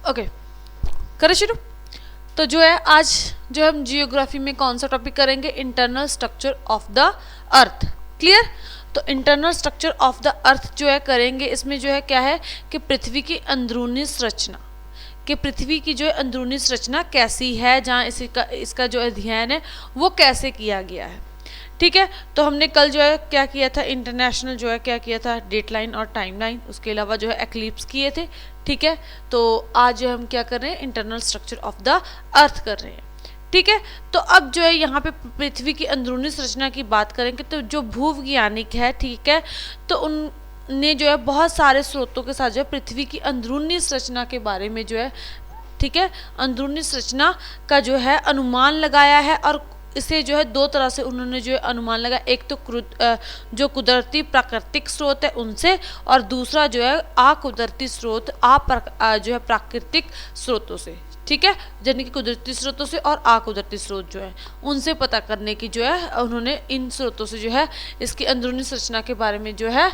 Okay, करें शुरू। तो जो है आज जो हम जियोग्राफी में कौन सा टॉपिक करेंगे, internal structure of the earth. Clear. तो internal structure of the earth जो है करेंगे, इसमें जो है क्या है कि पृथ्वी की अंदरूनी संरचना, कि पृथ्वी की जो है अंदरूनी संरचना कैसी है, जहाँ इसका जो अध्ययन है वो कैसे किया गया है। ठीक है। तो हमने कल जो है क्या किया था, इंटरनेशनल जो है क्या किया था, डेटलाइन और टाइमलाइन, उसके अलावा जो है एक्लिप्स किए थे। ठीक है। तो आज जो हम क्या कर रहे हैं, इंटरनल स्ट्रक्चर ऑफ द अर्थ कर रहे हैं। ठीक है। तो अब जो है यहाँ पे पृथ्वी की अंदरूनी संरचना की बात करेंगे, तो जो भूवैज्ञानिक है, ठीक है, तो उनने जो है बहुत सारे स्रोतों के साथ जो है पृथ्वी की अंदरूनी संरचना के बारे में जो है, ठीक है, अंदरूनी संरचना का जो है अनुमान लगाया है। और इसे जो है दो तरह से उन्होंने जो है अनुमान लगाया, एक तो जो कुदरती प्राकृतिक स्रोत है उनसे, और दूसरा जो है अकुदरती स्रोत जो है प्राकृतिक स्रोतों से। ठीक है। यानी कि कुदरती स्रोतों से और अकुदरती स्रोत जो है उनसे पता करने की जो है उन्होंने इन स्रोतों से जो है इसकी अंदरूनी संरचना के बारे में जो है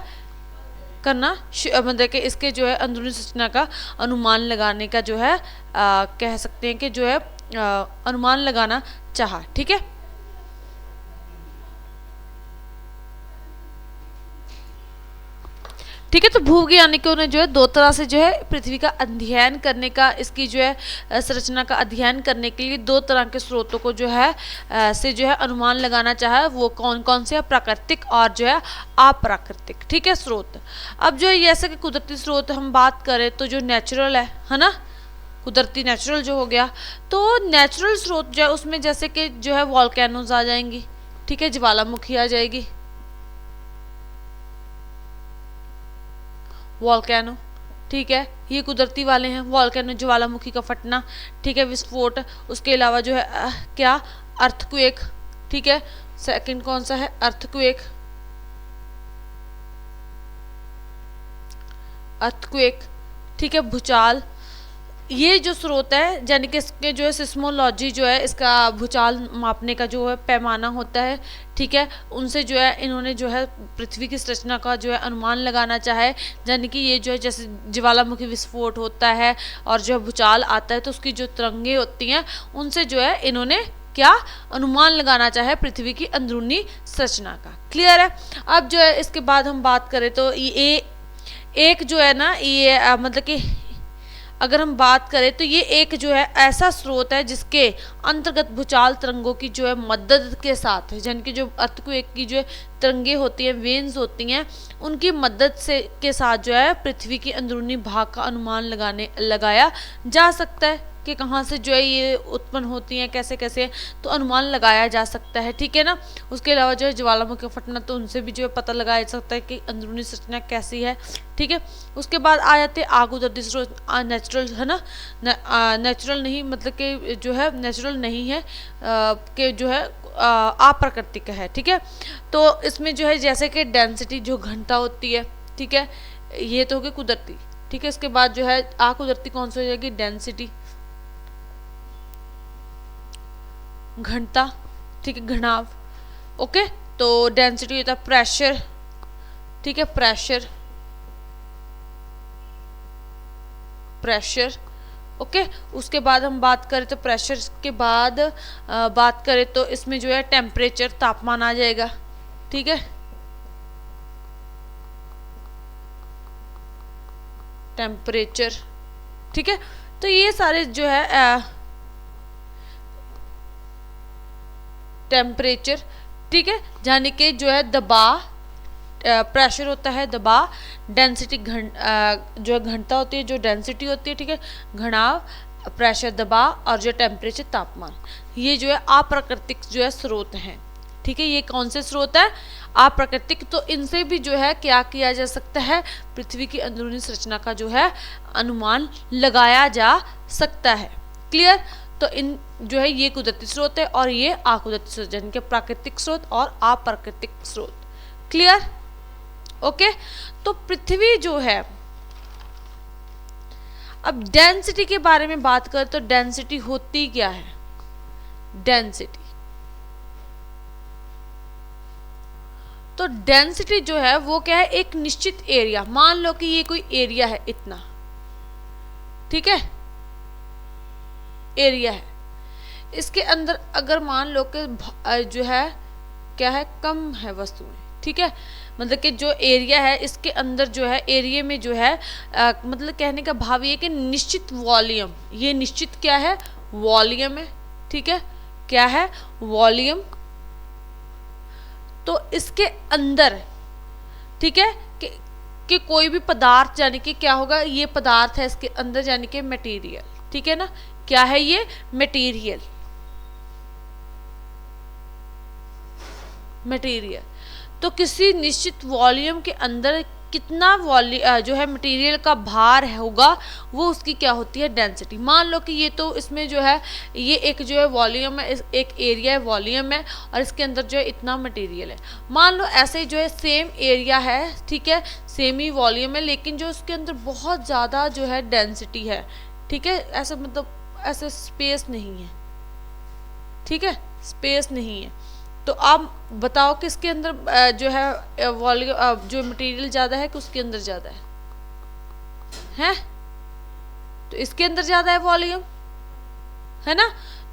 करना, मतलब कि इसके जो है अंदरूनी संरचना का अनुमान लगाने का जो है कह सकते हैं कि जो है अनुमान लगाना चाहा। ठीक है। ठीक है। तो भूवैज्ञानिकों ने जो है दो तरह से जो है पृथ्वी का अध्ययन करने का, इसकी जो है संरचना का अध्ययन करने के लिए दो तरह के स्रोतों को जो है से जो है अनुमान लगाना चाहा। वो कौन कौन से है, प्राकृतिक और जो है अप्राकृतिक। ठीक है, स्रोत। अब जो है जैसे कि कुदरती स्रोत हम बात करें तो जो नेचुरल है ना, कुदरती नेचुरल जो हो गया, तो नेचुरल स्रोत जो है उसमें जैसे कि जो है वॉल्केनोज आ जाएंगी। ठीक है, ज्वालामुखी आ जाएगी, वॉल्केनो। ठीक है, ये कुदरती वाले हैं, वॉल्केनो ज्वालामुखी का फटना। ठीक है, विस्फोट। उसके अलावा जो है क्या, अर्थक्वेक। ठीक है, सेकंड कौन सा है, अर्थक्वेक, अर्थक्वेक। ठीक है, भूचाल। ये जो स्रोत है, यानी कि इसके जो है सिस्मोलॉजी जो है इसका भूचाल मापने का जो है पैमाना होता है। ठीक है, उनसे जो है इन्होंने जो है पृथ्वी की संरचना का जो है अनुमान लगाना चाहे। यानी कि ये जो है जैसे ज्वालामुखी विस्फोट होता है और जो है भूचाल आता है, तो उसकी जो तरंगें होती हैं उनसे जो है इन्होंने क्या अनुमान लगाना चाहे पृथ्वी की अंदरूनी संरचना का। क्लियर है। अब जो है इसके बाद हम बात करें तो ये एक जो है ना, ये मतलब कि अगर हम बात करें तो ये एक जो है ऐसा स्रोत है जिसके अंतर्गत भूचाल तरंगों की जो है मदद के साथ, यानी कि जो अर्थक्वेक की जो तरंगे होती हैं, वेन्स होती हैं, उनकी मदद से के साथ जो है पृथ्वी की अंदरूनी भाग का अनुमान लगाया जा सकता है कि कहाँ से जो है ये उत्पन्न होती हैं, कैसे कैसे, तो अनुमान लगाया जा सकता है। ठीक है ना। उसके अलावा जो है ज्वालामुखी फटना, तो उनसे भी जो है पता लगाया जा सकता है कि अंदरूनी संरचना कैसी है। ठीक है। उसके बाद आ जाते हैं अकुदरती स्रोत, नेचुरल है ना, नेचुरल नहीं, मतलब कि जो है नेचुरल नहीं है, कि जो है अप्राकृतिक है। ठीक है। तो इसमें जो है जैसे कि डेंसिटी जो घनता होती है, ठीक है, ये तो होगी कुदरती। ठीक है। इसके बाद जो है अकुदरती कौन सी हो जाएगी, डेंसिटी, घनता। ठीक है, घनाव। ओके। तो डेंसिटी होता है प्रेशर। ठीक है, प्रेशर, प्रेशर। ओके। उसके बाद हम बात करें तो प्रेशर के बाद बात करें तो इसमें जो है टेम्परेचर, तापमान आ जाएगा। ठीक है, टेम्परेचर। ठीक है। तो ये सारे जो है टेम्परेचर। ठीक है, यानी कि जो है दबाव, प्रेशर होता है दबाव, डेंसिटी जो है घनता होती है, जो डेंसिटी होती है। ठीक है, घनाव, प्रेशर, दबाव, और जो टेम्परेचर, तापमान, ये जो है अप्राकृतिक जो है स्रोत हैं। ठीक है, ये कौन से स्रोत है, अप्राकृतिक। तो इनसे भी जो है क्या किया जा सकता है, पृथ्वी की अंदरूनी संरचना का जो है अनुमान लगाया जा सकता है। क्लियर। तो इन जो है ये कुदरती स्रोत है और ये अकुदरती स्रोत, यानी कि प्राकृतिक स्रोत और अप्राकृतिक स्रोत। क्लियर। ओके। तो पृथ्वी जो है, अब डेंसिटी के बारे में बात करें तो डेंसिटी होती क्या है, डेंसिटी, तो डेंसिटी जो है वो क्या है, एक निश्चित एरिया, मान लो कि ये कोई एरिया है इतना, ठीक है, एरिया है, इसके अंदर अगर मान लो कि जो है क्या है, कम है वस्तुएं, ठीक है, मतलब कि जो एरिया है इसके अंदर जो है एरिया में जो है मतलब कहने का भाव ये कि निश्चित वॉल्यूम, ये निश्चित क्या है, वॉल्यूम है, ठीक है, क्या है, वॉल्यूम। तो इसके अंदर, ठीक है, कि कोई भी पदार्थ यानी कि क्या होगा, ये पदार्थ है इसके अंदर यानी कि मटेरियल, ठीक है ना, क्या है ये, मटेरियल, मटेरियल। तो किसी निश्चित वॉल्यूम के अंदर कितना जो है मटेरियल का भार होगा, वो उसकी क्या होती है, डेंसिटी। मान लो कि ये तो इसमें जो है ये एक जो है वॉल्यूम है, एक एरिया है, वॉल्यूम है, और इसके अंदर जो है इतना मटेरियल है। मान लो ऐसे जो है सेम एरिया है, ठीक है, सेम ही वॉल्यूम है, लेकिन जो उसके अंदर बहुत ज़्यादा जो है डेंसिटी है, ठीक है, ऐसा मतलब ऐसे स्पेस नहीं है, ठीक है, स्पेस नहीं है। तो आप बताओ कि इसके अंदर जो है वॉल्यूम जो मटेरियल ज़्यादा है कि उसके अंदर ज़्यादा है? तो इसके अंदर ज़्यादा है वॉल्यूम, है ना,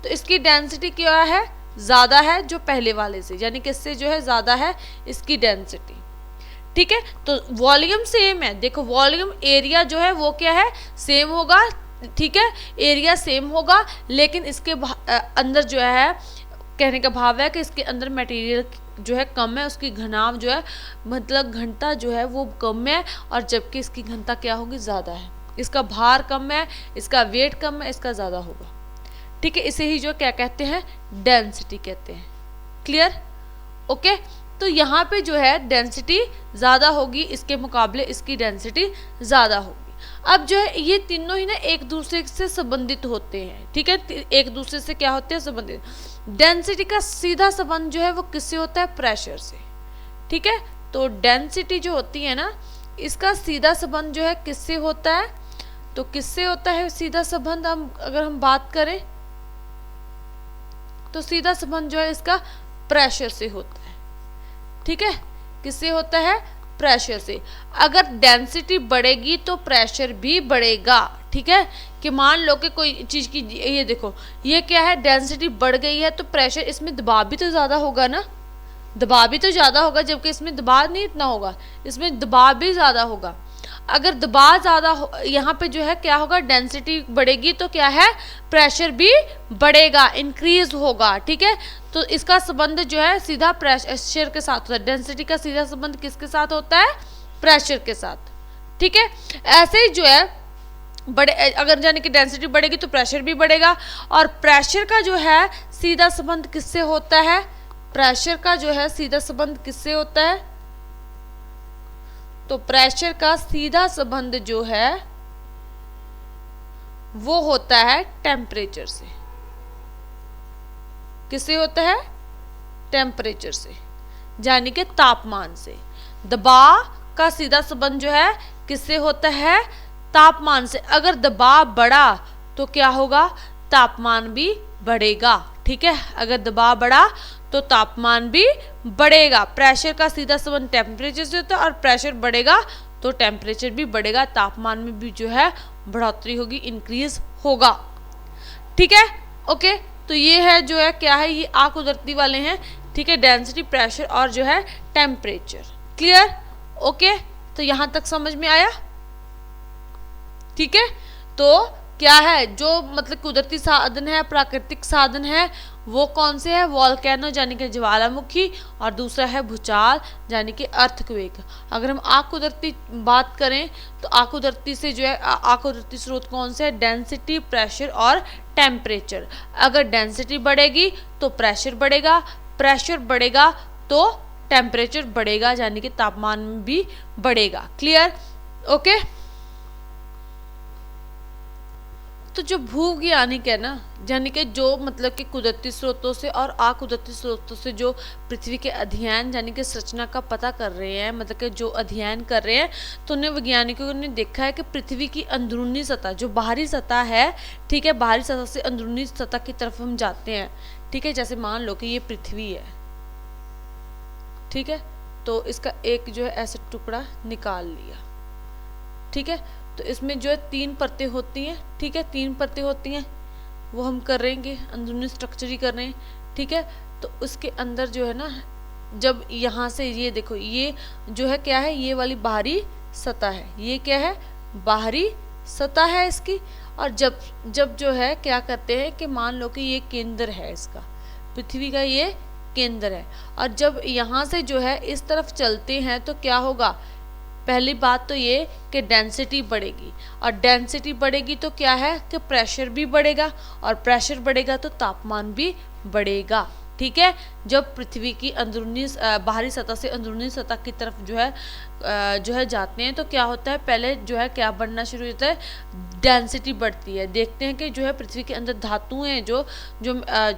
तो इसकी डेंसिटी क्या है, ज़्यादा है जो पहले वाले से, यानी कि इससे जो है ज़्यादा है इसकी डेंसिटी, ठीक है। तो वॉल्यूम सेम है, देखो वॉल्यूम एरिया जो है वो क्या है, सेम होगा, ठीक है, एरिया सेम होगा, लेकिन इसके अंदर जो है कहने का भाव है कि इसके अंदर मटेरियल जो है कम है, उसकी घनाव जो है मतलब घनता जो है वो कम है, और जबकि इसकी घनता क्या होगी, ज़्यादा है, इसका भार कम है, इसका वेट कम है, इसका ज़्यादा होगा, ठीक है। इसे ही जो क्या कहते हैं, डेंसिटी कहते हैं। Clear, okay. तो यहाँ पे जो है डेंसिटी ज़्यादा होगी, इसके मुकाबले इसकी डेंसिटी ज़्यादा होगी। अब जो है ये तीनों ही ना एक दूसरे से संबंधित होते हैं, ठीक है, एक दूसरे से क्या होते हैं, संबंधित। डेंसिटी का सीधा संबंध जो है वो किससे होता है, प्रेशर से, ठीक है। तो डेंसिटी जो होती है ना, इसका सीधा संबंध जो है किससे होता है, तो किससे होता है सीधा संबंध, अगर हम बात करें तो सीधा संबंध जो है इसका प्रेशर से होता है, ठीक है, किससे होता है, प्रेशर से। अगर डेंसिटी बढ़ेगी तो प्रेशर भी बढ़ेगा, ठीक है, कि मान लो कि कोई चीज़ की, ये देखो ये क्या है, डेंसिटी बढ़ गई है तो प्रेशर, इसमें दबाव भी तो ज़्यादा होगा ना, दबाव भी तो ज़्यादा होगा, जबकि इसमें दबाव नहीं इतना होगा, इसमें दबाव भी ज़्यादा होगा। अगर दबाव ज़्यादा यहाँ पे जो है क्या होगा, डेंसिटी बढ़ेगी तो क्या है, प्रेशर भी बढ़ेगा, इंक्रीज होगा, ठीक है। तो इसका संबंध जो है सीधा प्रेशर के साथ होता है, डेंसिटी का सीधा संबंध किसके साथ होता है, प्रेशर के साथ, ठीक है। ऐसे ही जो है बड़े, अगर यानी कि डेंसिटी बढ़ेगी तो प्रेशर भी बढ़ेगा, और प्रेशर का जो है सीधा संबंध किससे होता है, प्रेशर का जो है सीधा संबंध किससे होता है, तो प्रेशर का सीधा संबंध जो है वो होता है टेम्परेचर से, किससे होता है, टेम्परेचर से, यानी कि तापमान से। दबाव का सीधा संबंध जो है किससे होता है, तापमान से। अगर दबाव बढ़ा तो क्या होगा, तापमान भी बढ़ेगा, ठीक है, अगर दबाव बढ़ा तो तापमान भी बढ़ेगा। प्रेशर का सीधा संबंध टेम्परेचर से होता है, और प्रेशर बढ़ेगा तो टेम्परेचर भी बढ़ेगा, तापमान में भी जो है बढ़ोतरी होगी, इंक्रीज होगा, ठीक है, ओके। तो ये है जो है क्या है, ये आंख उधरती वाले हैं, ठीक है, डेंसिटी, प्रेशर और जो है टेम्परेचर। Clear, okay. तो यहाँ तक समझ में आया, ठीक है। तो क्या है, जो मतलब कुदरती साधन है, प्राकृतिक साधन है, वो कौन से है, वॉल्केनो यानी कि ज्वालामुखी, और दूसरा है भूचाल यानी कि अर्थक्वेक। अगर हम आग कुदरती बात करें तो आग कुदरती से जो है आग कुदरती स्रोत कौन से है, डेंसिटी, प्रेशर और टेम्परेचर। अगर डेंसिटी बढ़ेगी तो प्रेशर बढ़ेगा, प्रेशर बढ़ेगा तो टेम्परेचर बढ़ेगा, यानी कि तापमान भी बढ़ेगा। Clear, okay. तो जो भूवैज्ञानिक है ना, यानी कि जो मतलब कि कुदरती स्रोतों से और अकुदरती स्रोतों से जो पृथ्वी के अध्ययन यानी कि संरचना का पता कर रहे हैं, मतलब कि जो अध्ययन कर रहे हैं, तो उन्हें वैज्ञानिकों ने देखा है कि पृथ्वी की अंदरूनी सतह, जो बाहरी सतह है, ठीक है, बाहरी सतह से अंदरूनी सतह की तरफ हम जाते हैं, ठीक है। जैसे मान लो कि ये पृथ्वी है, ठीक है, तो इसका एक जो है ऐसे टुकड़ा निकाल लिया, ठीक है, तो इसमें जो है 3 परतें होती हैं, ठीक है, 3 परतें होती हैं, वो हम करेंगे, अंदरूनी स्ट्रक्चर ही कर रहे हैं, ठीक है। तो उसके अंदर जो है ना, जब यहाँ से ये देखो, ये जो है क्या है, ये वाली बाहरी सतह है, ये क्या है, बाहरी सतह है इसकी। और जब जब जो है क्या करते हैं कि मान लो कि ये केंद्र है इसका, पृथ्वी का ये केंद्र है, और जब यहाँ से जो है इस तरफ चलते हैं तो क्या होगा, पहली बात तो ये कि डेंसिटी बढ़ेगी, और डेंसिटी बढ़ेगी तो क्या है कि प्रेशर भी बढ़ेगा, और प्रेशर बढ़ेगा तो तापमान भी बढ़ेगा, ठीक है। जब पृथ्वी की अंदरूनी बाहरी सतह से अंदरूनी सतह की तरफ जो है जाते हैं तो क्या होता है, पहले जो है क्या बढ़ना शुरू होता है, डेंसिटी बढ़ती है। देखते हैं कि जो है पृथ्वी के अंदर धातुएं हैं जो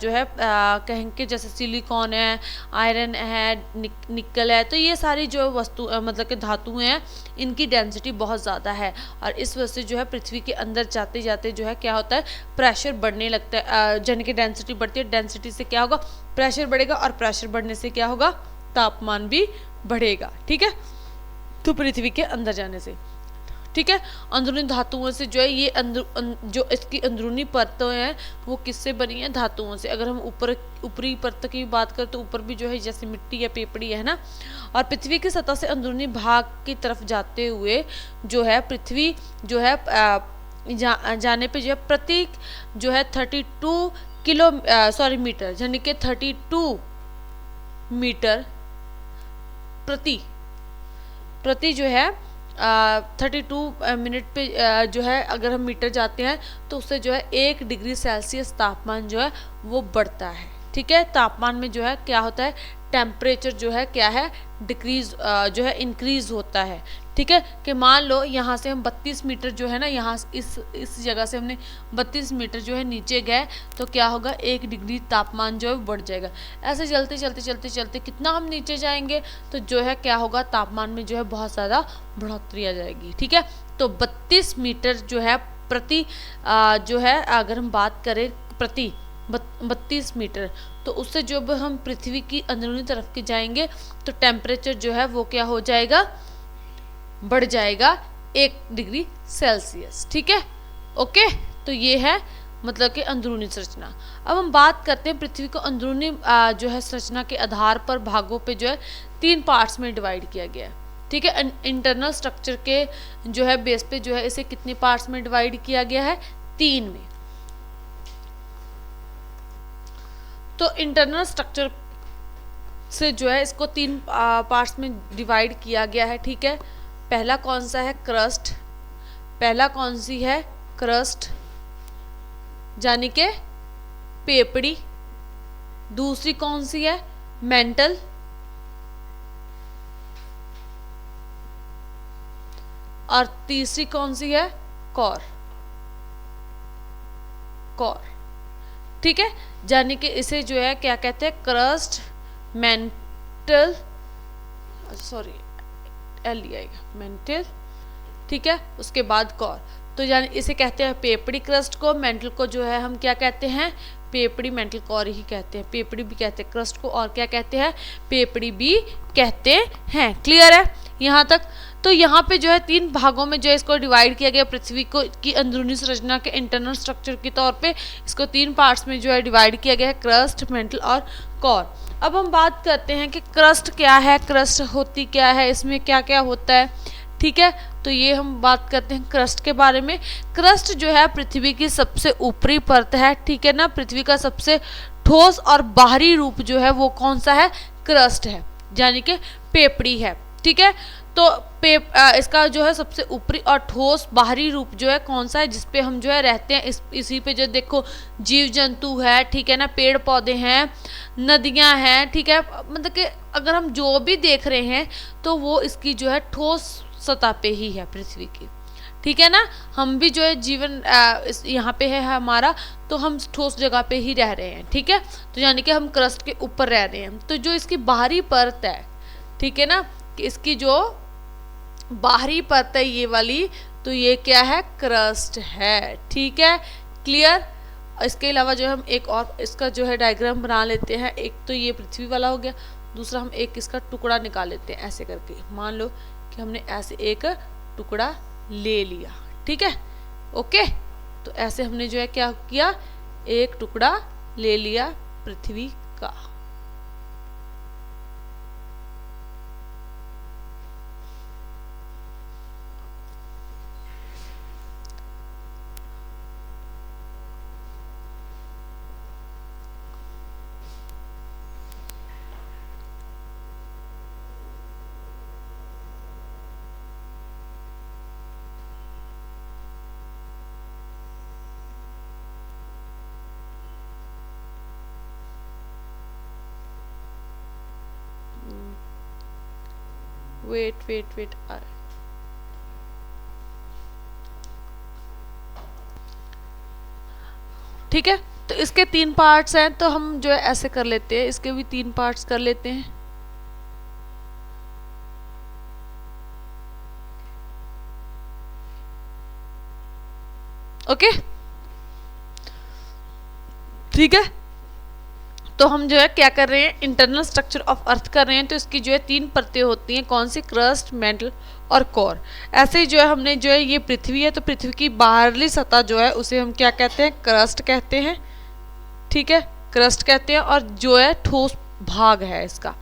है कहेंगे जैसे सिलिकॉन है, आयरन है, निकल है, तो ये सारी जो वस्तु मतलब कि धातुएं हैं, इनकी डेंसिटी बहुत ज़्यादा है, और इस वजह से जो है पृथ्वी के अंदर जाते जाते जो है क्या होता है, प्रेशर बढ़ने लगता है, यानी कि डेंसिटी बढ़ती है, डेंसिटी से क्या होगा, प्रेशर बढ़ेगा, और प्रेशर बढ़ने से क्या होगा, तापमान भी बढ़ेगा, ठीक है। तो पृथ्वी के अंदर जाने से, ठीक है। अंदरूनी धातुओं से जो है ये जो इसकी अंदरूनी परतें हैं वो किससे बनी है, धातुओं से। अगर हम ऊपरी परत की बात करें तो ऊपर भी जो है जैसे मिट्टी या पेपड़ी है ना, और पृथ्वी की सतह से अंदरूनी भाग की तरफ जाते हुए जो है पृथ्वी जो है जाने पे जो है प्रति जो है 32 मीटर, यानी कि 32 मीटर प्रति जो है 32 मिनट पे जो है अगर हम मीटर जाते हैं तो उससे जो है 1 डिग्री सेल्सियस तापमान जो है वो बढ़ता है, ठीक है। तापमान में जो है क्या होता है, टेम्परेचर जो है क्या है, डिक्रीज जो है इंक्रीज होता है, ठीक है। कि मान लो यहाँ से हम 32 मीटर जो है ना, यहाँ इस जगह से हमने 32 मीटर जो है नीचे गए तो क्या होगा, 1 डिग्री तापमान जो है बढ़ जाएगा। ऐसे चलते चलते चलते चलते कितना हम नीचे जाएंगे तो जो है क्या होगा, तापमान में जो है बहुत ज़्यादा बढ़ोतरी आ जाएगी, ठीक है। तो 32 मीटर जो है प्रति जो है अगर हम बात करें प्रति 32 मीटर, तो उससे जब हम पृथ्वी की अंदरूनी तरफ के जाएंगे तो टेम्परेचर जो है वो क्या हो जाएगा, बढ़ जाएगा 1 डिग्री सेल्सियस, ठीक है। ओके, तो ये है मतलब कि अंदरूनी संरचना। अब हम बात करते हैं पृथ्वी को अंदरूनी जो है संरचना के आधार पर भागों पे जो है 3 पार्ट्स में डिवाइड किया गया है, ठीक है। इंटरनल स्ट्रक्चर के जो है बेस पे जो है इसे कितने पार्ट्स में डिवाइड किया गया है, 3 में। तो इंटरनल स्ट्रक्चर से जो है इसको 3 पार्ट्स में डिवाइड किया गया है, ठीक है। पहला कौन सा है, क्रस्ट, पहला कौन सी है, क्रस्ट यानी के पेपड़ी, दूसरी कौन सी है, मेंटल, और तीसरी कौन सी है, कोर, ठीक है। यानी कि इसे जो है क्या कहते हैं, क्रस्ट, मेंटल, सॉरी एल आएगा, मेंटल, ठीक है, उसके बाद कोर। तो यानी इसे कहते हैं पेपड़ी क्रस्ट को, मेंटल को जो है हम क्या कहते हैं, पेपड़ी, मेंटल कोर ही कहते हैं, पेपड़ी भी कहते हैं क्रस्ट को, और क्या कहते हैं, पेपड़ी भी कहते हैं। क्लियर है यहाँ तक। तो यहाँ पे जो है 3 भागों में जो है इसको डिवाइड किया गया, पृथ्वी को की अंदरूनी संरचना के इंटरनल स्ट्रक्चर के तौर पे इसको 3 पार्ट्स में जो है डिवाइड किया गया है, क्रस्ट, मेंटल और कोर। अब हम बात करते हैं कि क्रस्ट क्या है, क्रस्ट होती क्या है, इसमें क्या क्या होता है, ठीक है। तो ये हम बात करते हैं क्रस्ट के बारे में। क्रस्ट जो है पृथ्वी की सबसे ऊपरी परत है, ठीक है ना। पृथ्वी का सबसे ठोस और बाहरी रूप जो है वो कौन सा है, क्रस्ट है, यानी कि पेपड़ी है, ठीक है। तो इसका जो है सबसे ऊपरी और ठोस बाहरी रूप जो है कौन सा है, जिसपे हम जो है रहते हैं, इसी पे जो देखो जीव जंतु है, ठीक है ना, पेड़ पौधे हैं, नदियां हैं, ठीक है। मतलब कि अगर हम जो भी देख रहे हैं तो वो इसकी जो है ठोस सतह पे ही है पृथ्वी की, ठीक है ना। हम भी जो है जीवन यहाँ पे है हमारा, तो हम ठोस जगह पे ही रह रहे हैं, ठीक है। तो यानी कि हम क्रस्ट के ऊपर रह रहे हैं। तो जो इसकी बाहरी परत है, ठीक है ना, कि इसकी जो बाहरी परत है ये वाली, तो ये क्या है, क्रस्ट है, ठीक है। क्लियर। इसके अलावा जो हम एक और इसका जो है डायग्राम बना लेते हैं। एक तो ये पृथ्वी वाला हो गया, दूसरा हम एक इसका टुकड़ा निकाल लेते हैं ऐसे करके। मान लो कि हमने ऐसे एक टुकड़ा ले लिया, ठीक है, ओके। तो ऐसे हमने जो है क्या किया, एक टुकड़ा ले लिया पृथ्वी का। वेट वेट वेट, ठीक है। तो इसके 3 पार्ट्स हैं, तो हम जो है ऐसे कर लेते हैं, इसके भी 3 पार्ट्स कर लेते हैं। ओके, ठीक है। तो हम जो है क्या कर रहे हैं, इंटरनल स्ट्रक्चर ऑफ अर्थ कर रहे हैं। तो इसकी जो है 3 परतें होती हैं, कौन सी, क्रस्ट, मेंटल और कोर। ऐसे ही जो है हमने जो है ये पृथ्वी है, तो पृथ्वी की बाहरली सतह जो है उसे हम क्या कहते हैं, क्रस्ट कहते हैं, ठीक है, क्रस्ट कहते हैं। और जो है ठोस भाग है इसका,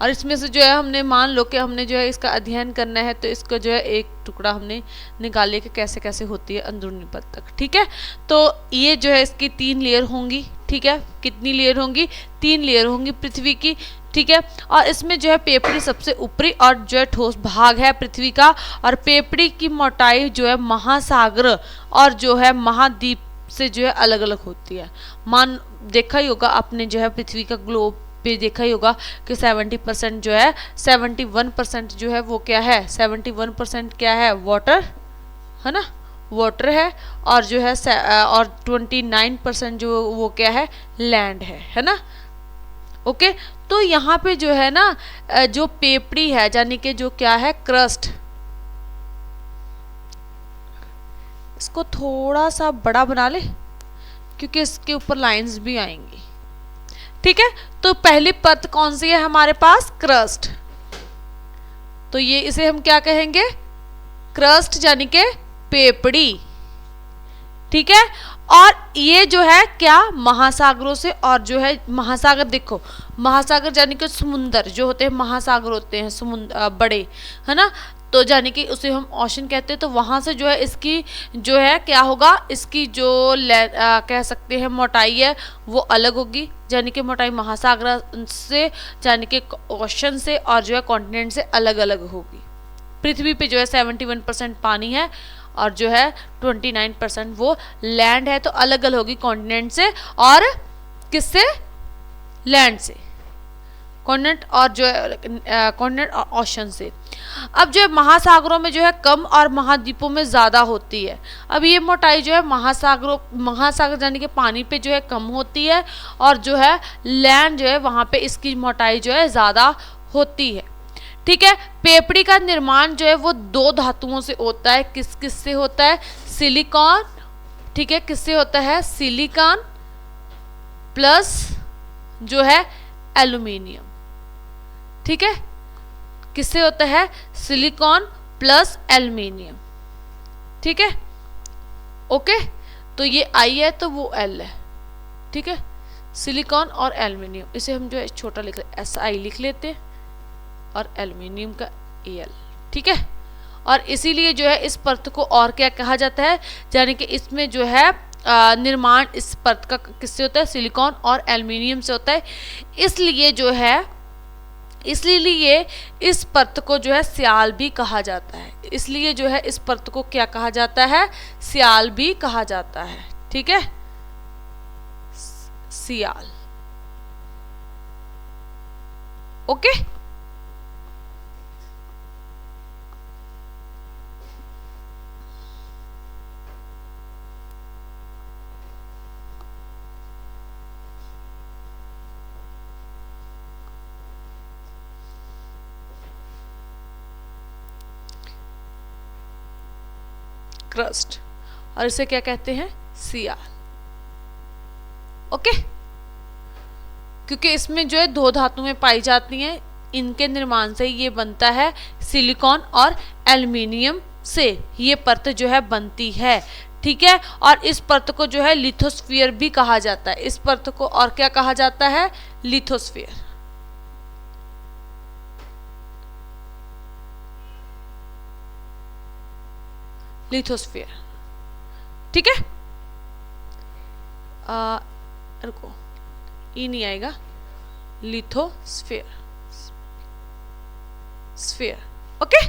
और इसमें से जो है हमने मान लो कि हमने जो है इसका अध्ययन करना है, तो इसको जो है एक टुकड़ा हमने निकाले कि कैसे कैसे होती है अंदरूनी परत तक, ठीक है। तो ये जो है इसकी 3 लेयर होंगी, ठीक है। कितनी लेयर होंगी, 3 लेयर होंगी पृथ्वी की, ठीक है। और इसमें जो है पेपड़ी सबसे ऊपरी और जो है ठोस भाग है पृथ्वी का, और पेपड़ी की मोटाई जो है महासागर और जो है महाद्वीप से जो है अलग अलग होती है। मान देखा ही होगा आपने जो है पृथ्वी का ग्लोब पे देखा ही होगा कि 70% जो है 71% जो है वो क्या है, 71% क्या है, वाटर है ना, वाटर है। और जो है और 29% जो वो क्या है, लैंड है ना। ओके, तो यहाँ पे जो है ना जो पेपड़ी है यानी कि जो क्या है, क्रस्ट, इसको थोड़ा सा बड़ा बना ले क्योंकि इसके ऊपर लाइंस भी आएंगी, ठीक है। तो पहली परत कौन सी है हमारे पास, क्रस्ट। तो ये इसे हम क्या कहेंगे, क्रस्ट यानी के पेपड़ी, ठीक है। और ये जो है क्या, महासागरों से, और जो है महासागर, देखो महासागर यानी कि समुंदर जो होते हैं, महासागर होते हैं समुद्र बड़े, है ना। तो यानी कि उसे हम ओशन कहते हैं। तो वहां से जो है इसकी जो है क्या होगा, इसकी जो कह सकते हैं मोटाई है वो अलग होगी, यानी कि मोटाई महासागर से यानी कि ओशन से और जो है कॉन्टिनेंट से अलग अलग होगी। पृथ्वी पे जो है 71% पानी है और जो है 29% वो लैंड है। तो अलग अलग होगी कॉन्टिनेंट से और किससे, लैंड से, कॉन्टिनेंट और जो है कॉन्टिनेंट और ओशन से। अब जो है महासागरों में जो है कम और महाद्वीपों में ज़्यादा होती है। अब ये मोटाई जो है महासागर यानी कि पानी पे जो है कम होती है, और जो है लैंड जो है वहाँ पे इसकी मोटाई जो है ज़्यादा होती है, ठीक है। पेपड़ी का निर्माण जो है वो 2 धातुओं से होता है। किस किस से होता है, सिलिकॉन, ठीक है, किससे होता है, सिलिकॉन प्लस जो है एल्यूमिनियम, ठीक है, किससे होता है, सिलिकॉन प्लस एल्यूमिनियम, ठीक है। ओके, तो ये I है तो वो L है, ठीक है, सिलिकॉन और एल्यूमिनियम, इसे हम जो है छोटा लिख SI लिख लेते हैं और एल्यूमिनियम का Al, ठीक है। और इसीलिए जो है इस परत को और क्या कहा जाता है, यानी कि इसमें जो है निर्माण इस परत का किससे होता है, सिलिकॉन और एल्यूमिनियम से होता है। इसलिए जो है इसलिए इस परत को जो है स्याल भी कहा जाता है। इसलिए जो है इस परत को क्या कहा जाता है, स्याल भी कहा जाता है, ठीक है, सियाल। ओके, क्रस्ट, और इसे क्या कहते हैं, सियाल। ओके, क्योंकि इसमें जो है 2 धातुएं पाई जाती हैं, इनके निर्माण से ये बनता है सिलिकॉन और एल्यूमिनियम से ये परत जो है बनती है, ठीक है। और इस परत को जो है लिथोस्फीयर भी कहा जाता है। इस परत को और क्या कहा जाता है? लिथोस्फीयर। लिथोस्फीयर, ठीक है। रुको, ई नहीं आएगा, लिथोस्फीयर, स्फीयर, ओके।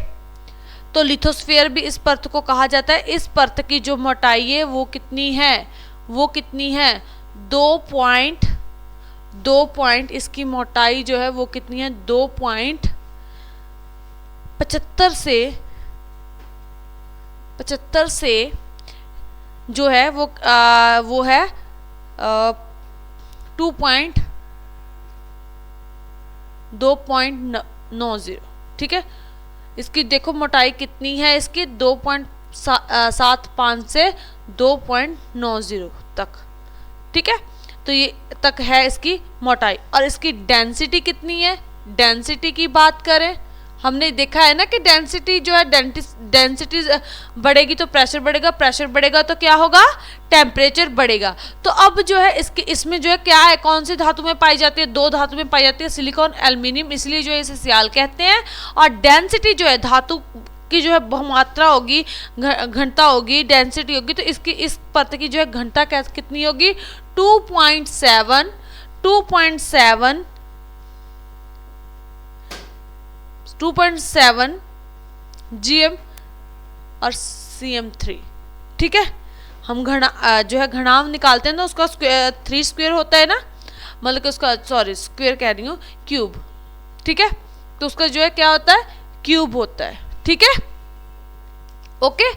तो लिथोस्फीयर भी इस परत को कहा जाता है। इस परत की जो मोटाई है वो कितनी है? वो कितनी है? 2 पॉइंट इसकी मोटाई जो है वो कितनी है? 2.75 से जो है वो है 2.90, ठीक है। इसकी देखो मोटाई कितनी है इसकी? 2.75 से 2.90 तक, ठीक है। तो ये तक है इसकी मोटाई। और इसकी डेंसिटी कितनी है? डेंसिटी की बात करें, हमने देखा है ना कि डेंसिटी जो है, डेंसिटी बढ़ेगी तो प्रेशर बढ़ेगा, प्रेशर बढ़ेगा तो क्या होगा? टेम्परेचर बढ़ेगा। तो अब जो है इसमें जो है क्या है, कौन सी धातु में पाई जाती है? 2 धातु में पाई जाती है, सिलिकॉन, एल्युमिनियम, इसलिए जो है इसे सियाल कहते हैं। और डेंसिटी जो है धातु की जो है बहुमात्रा होगी, घनता होगी, डेंसिटी होगी, तो इसकी इस परत की जो है घनता कितनी होगी? 2.7 GM और CM3, ठीक है। हम जो है घनाभ निकालते हैं तो उसका 3 स्क्वायर होता है ना, मतलब कि उसका, सॉरी स्क्वायर कह रही हूँ, क्यूब, ठीक है। तो उसका जो है क्या होता है? क्यूब होता है, ठीक है, ओके।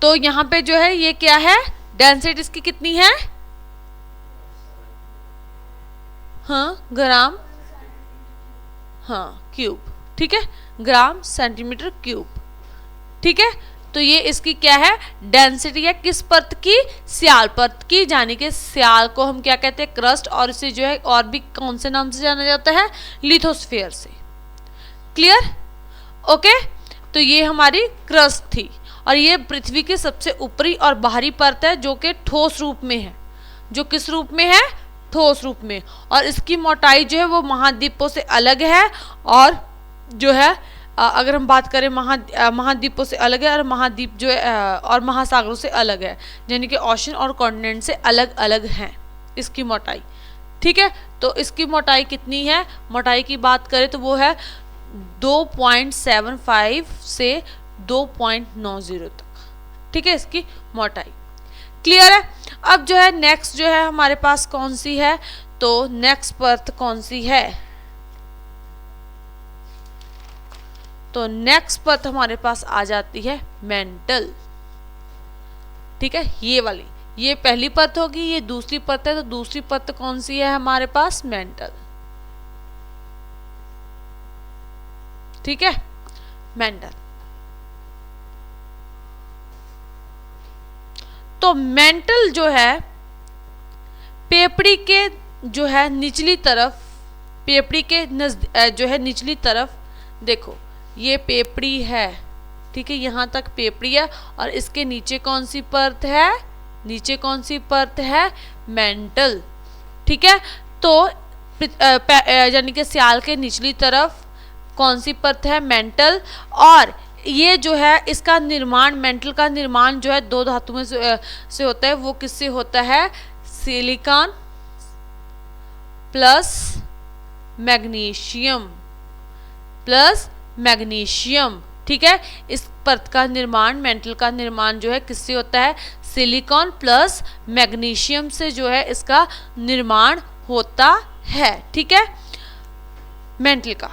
तो यहाँ पे जो है ये क्या है? डेंसिटी इसकी कितनी है? हाँ, ग्राम, हाँ क्यूब, ठीक है, ग्राम सेंटीमीटर क्यूब, ठीक है। तो ये इसकी क्या है? डेंसिटी है। किस परत की? सियाल परत की, यानी कि सियाल को हम क्या कहते हैं? क्रस्ट। और इसे जो है और भी कौन से नाम से जाना जाता है? लिथोस्फीयर से, क्लियर, ओके। तो ये हमारी क्रस्ट थी। और ये पृथ्वी की सबसे ऊपरी और बाहरी परत है जो कि ठोस रूप में है। जो किस रूप में है? ठोस रूप में। और इसकी मोटाई जो है वो महाद्वीपों से अलग है। और जो है अगर हम बात करें महाद्वीपों से अलग है, और महाद्वीप जो है और महासागरों से अलग है, यानी कि ओशन और कॉन्टिनेंट से अलग अलग हैं इसकी मोटाई, ठीक है। तो इसकी मोटाई कितनी है? मोटाई की बात करें तो वो है 2.75 से 2.90 तक, ठीक है, इसकी मोटाई, क्लियर है। अब जो है नेक्स्ट जो है हमारे पास कौन सी है? तो नेक्स्ट परत कौन सी है? तो नेक्स्ट परत हमारे पास आ जाती है मेंटल, ठीक है। ये वाली, ये पहली परत होगी, ये दूसरी परत है। तो दूसरी परत कौन सी है हमारे पास? मेंटल, ठीक है, मेंटल। तो मेंटल जो है पेपड़ी के जो है निचली तरफ, पेपड़ी के जो है निचली तरफ, देखो ये पेपड़ी है, ठीक है, यहाँ तक पेपड़ी है। और इसके नीचे कौन सी परत है? नीचे कौन सी परत है? मेंटल, ठीक है। तो यानी कि सियाल के निचली तरफ कौन सी परत है? मेंटल। और ये जो है इसका निर्माण, मेंटल का निर्माण जो है 2 धातुओं से होता है। वो किससे होता है? सिलिकॉन प्लस मैग्नीशियम, ठीक है। इस परत का निर्माण, मेंटल का निर्माण जो है किससे होता है? सिलिकॉन प्लस मैग्नीशियम से जो है इसका निर्माण होता है, ठीक है, मेंटल का,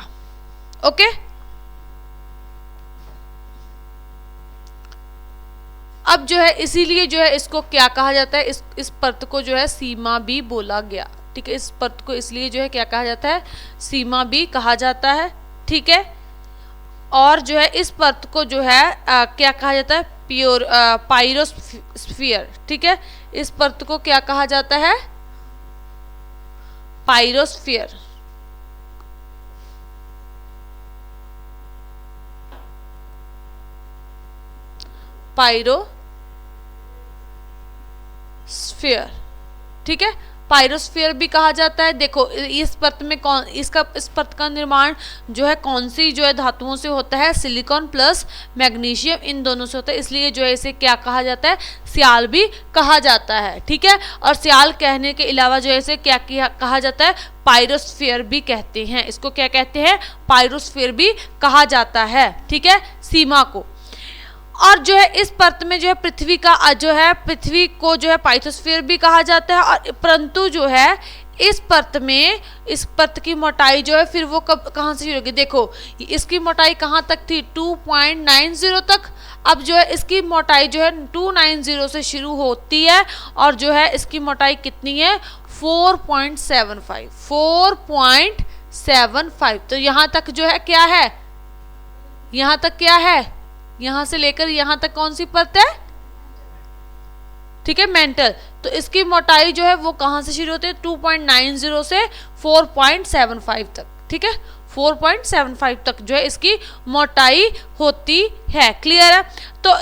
ओके। अब जो है इसीलिए जो है इसको क्या कहा जाता है? इस परत को जो है सीमा भी बोला गया, ठीक है। इस परत को इसलिए जो है क्या कहा जाता है? सीमा भी कहा जाता है, ठीक है। और जो है इस परत को जो है क्या कहा जाता है? पाइरोस्फीयर, ठीक है। इस परत को क्या कहा जाता है? पाइरोस्फीयर, पाइरोस्फीयर, ठीक है, पाइरोस्फीयर भी कहा जाता है। देखो इस परत में इस परत का निर्माण जो है कौन सी जो है धातुओं से होता है, सिलिकॉन प्लस मैग्नीशियम, इन दोनों से होता है, इसलिए जो है इसे क्या कहा जाता है, सियाल भी कहा जाता है, ठीक है। और सियाल कहने के अलावा जो है इसे क्या कहा जाता है, पाइरोस्फीयर भी कहते हैं, इसको क्या कहते हैं, पाइरोस्फीयर भी कहा जाता है, ठीक है, सीमा को। और जो है इस परत में जो है पृथ्वी का जो है पृथ्वी को जो है पाइथोस्फीयर भी कहा जाता है। और परंतु जो है इस परत में इस परत की मोटाई जो है फिर वो कहाँ से शुरू होगी, देखो इसकी मोटाई कहाँ तक थी, 2.90 तक। अब जो है इसकी मोटाई जो है 290 से शुरू होती है और जो है इसकी मोटाई कितनी है, 4.75। तो यहाँ तक जो है क्या है, यहाँ तक क्या है, यहां से लेकर यहां तक कौन सी परत है, ठीक है, मेंटल। तो इसकी मोटाई जो है वो कहां से शुरू होती है, 2.90 से 4.75 तक, ठीक है, 4.75 तक जो है इसकी मोटाई होती है, क्लियर है। तो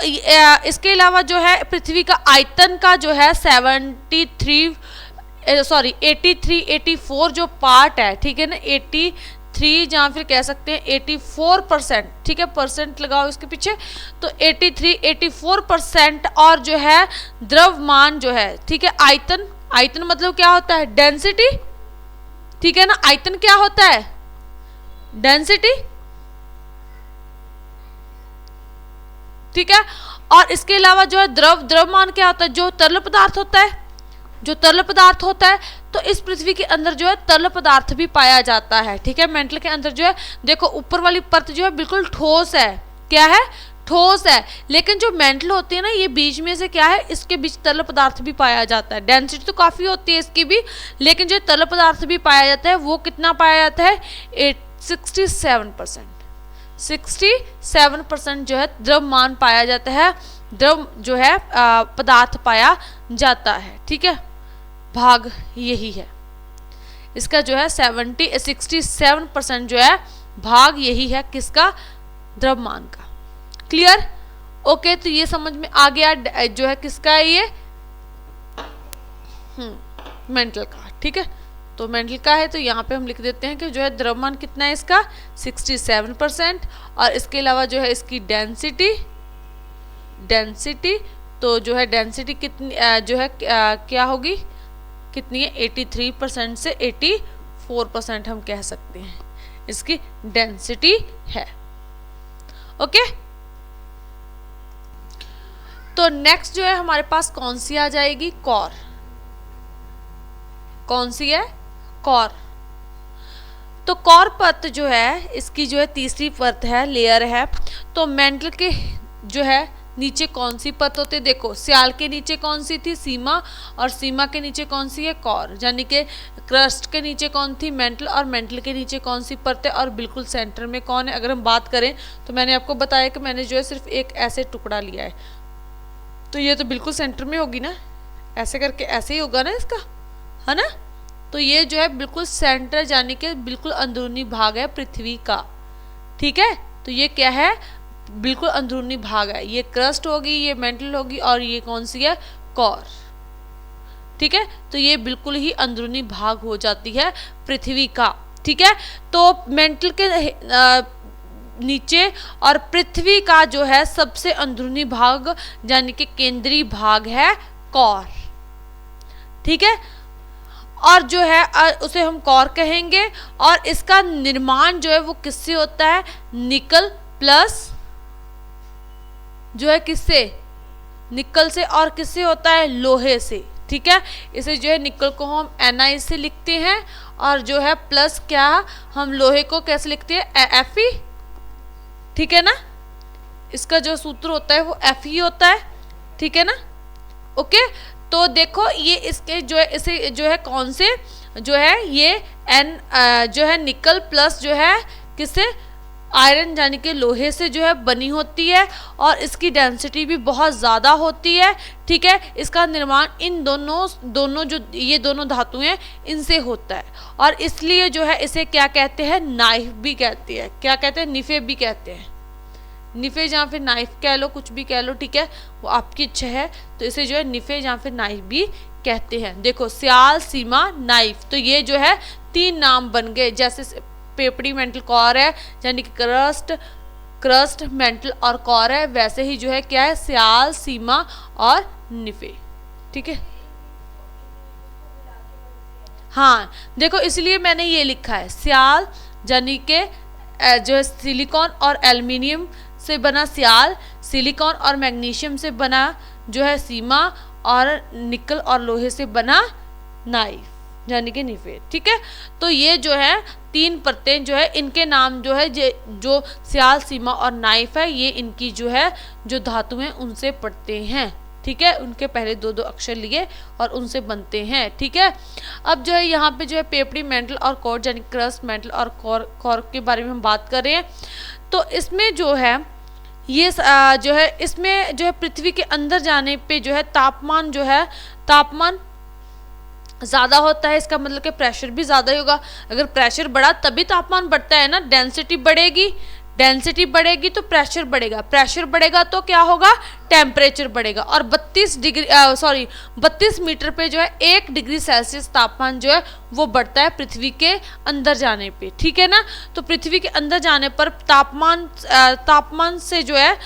इसके अलावा जो है पृथ्वी का आयतन का जो है 84 जो पार्ट है, ठीक है ना, 83 या फिर कह सकते हैं 84%, ठीक है, परसेंट लगाओ इसके पीछे, तो 84% और जो है द्रव्यमान जो है, ठीक है, आयतन मतलब क्या होता है, डेंसिटी, ठीक है ना, आयतन क्या होता है, डेंसिटी, ठीक है। और इसके अलावा जो है द्रव्यमान क्या होता है, जो तरल पदार्थ होता है, जो तरल पदार्थ होता है। तो इस पृथ्वी के अंदर जो है तरल पदार्थ भी पाया जाता है, ठीक है। मेंटल के अंदर जो है देखो ऊपर वाली परत जो है बिल्कुल ठोस है, क्या है, ठोस है, लेकिन जो मेंटल होती है ना ये बीच में से क्या है, इसके बीच तरल पदार्थ भी पाया जाता है। डेंसिटी तो काफी होती है इसकी भी, लेकिन जो तरल पदार्थ भी पाया जाता है वो कितना पाया जाता है, 67% जो है द्रव्यमान पाया जाता है, द्रव जो है पदार्थ पाया जाता है, ठीक है, भाग यही है इसका जो है 67% जो है भाग यही है किसका, द्रव्यमान का, क्लियर, ओके। तो ये समझ में आ गया जो है किसका है ये, मेंटल का, ठीक है। तो मेंटल का है तो यहाँ पे हम लिख देते हैं कि जो है द्रव्यमान कितना है इसका 67%, और इसके अलावा जो है इसकी डेंसिटी तो जो है डेंसिटी कितनी जो है क्या होगी, कितनी है, 83% से 84% हम कह सकते हैं इसकी डेंसिटी है, ओके। तो नेक्स्ट जो है हमारे पास कौन सी आ जाएगी, कोर, कौन सी है, कोर। तो कोर परत जो है इसकी जो है तीसरी परत है, लेयर है। तो मेंटल के जो है नीचे कौन सी परत होती है, देखो सियाल के नीचे कौन सी थी, सीमा, और सीमा के नीचे कौन सी है, कोर, यानी कि क्रस्ट के नीचे कौन थी, मेंटल, और मेंटल के नीचे कौन सी परत है, और बिल्कुल सेंटर में कौन है। अगर हम बात करें तो मैंने आपको बताया कि मैंने जो है सिर्फ एक ऐसे टुकड़ा लिया है, तो ये तो बिल्कुल सेंटर में होगी ना, ऐसे करके ऐसे ही होगा ना इसका, है ना। तो ये जो है बिल्कुल सेंटर यानी कि बिल्कुल अंदरूनी भाग है पृथ्वी का, ठीक है। तो ये क्या है, बिल्कुल अंदरूनी भाग है, ये क्रस्ट होगी, ये मेंटल होगी, और ये कौन सी है, कोर, ठीक है। तो ये बिल्कुल ही अंदरूनी भाग हो जाती है पृथ्वी का, ठीक है। तो मेंटल के नीचे और पृथ्वी का जो है सबसे अंदरूनी भाग यानी कि केंद्रीय भाग है कोर, ठीक है। और जो है उसे हम कोर कहेंगे, और इसका निर्माण जो है वो किससे होता है, निकल प्लस जो है किससे, निकल से, और किससे होता है, लोहे से, ठीक है। इसे जो है निकल को हम Ni से लिखते हैं, और जो है प्लस क्या हम लोहे को कैसे लिखते हैं, Fe, ठीक है ना। इसका जो सूत्र होता है वो Fe होता है, ठीक है ना, ओके। तो देखो ये इसके जो है इसे जो है कौन से जो है ये जो है निकल प्लस जो है किससे, आयरन यानी कि लोहे से जो है बनी होती है, और इसकी डेंसिटी भी बहुत ज़्यादा होती है, ठीक है। इसका निर्माण इन दोनों जो ये दोनों धातुएं हैं इनसे होता है, और इसलिए जो है इसे क्या कहते हैं, नाइफ भी कहते हैं, क्या कहते हैं, निफे भी कहते हैं, निफेज या फिर नाइफ कह लो, कुछ भी कह लो, ठीक है, वो आपकी इच्छा है। तो इसे जो है निफेज या फिर नाइफ भी कहते हैं। देखो सियाल, सीमा, नाइफ, तो ये जो है 3 नाम बन गए। जैसे पेपड़ी, मेंटल, कॉर है, यानी कि क्रस्ट, मेंटल और कॉर है, वैसे ही जो है क्या है, सियाल, सीमा और निफे, ठीक है। हाँ देखो इसलिए मैंने ये लिखा है सियाल, यानी कि जो है सिलिकॉन और एल्युमिनियम से बना सियाल, सिलिकॉन और मैग्नीशियम से बना जो है सीमा, और निकल और लोहे से बना नाइफ, यानी कि निफे, ठीक है। तो ये जो है 3 परतें जो है, इनके नाम जो है जो सियाल, सीमा और नाइफ है, ये इनकी जो है जो धातु हैं उनसे पढ़ते हैं, ठीक है। उनके पहले 2-2 अक्षर लिए और उनसे बनते हैं, ठीक है। अब जो है यहाँ पे जो है पेपड़ी, मेंटल और कोर, यानी क्रस्ट, मेंटल और कोर के बारे में हम बात कर रहे हैं। तो इसमें जो है ये जो है इसमें जो है पृथ्वी के अंदर जाने पे जो है तापमान ज़्यादा होता है। इसका मतलब कि प्रेशर भी ज़्यादा ही होगा। अगर प्रेशर बढ़ा तभी तापमान बढ़ता है ना, डेंसिटी बढ़ेगी तो प्रेशर बढ़ेगा, प्रेशर बढ़ेगा तो क्या होगा, टेम्परेचर बढ़ेगा। और 32 मीटर पे जो है 1 डिग्री सेल्सियस तापमान जो है वो बढ़ता है पृथ्वी के अंदर जाने पे, ठीक है ना। तो पृथ्वी के अंदर जाने पर तापमान से जो है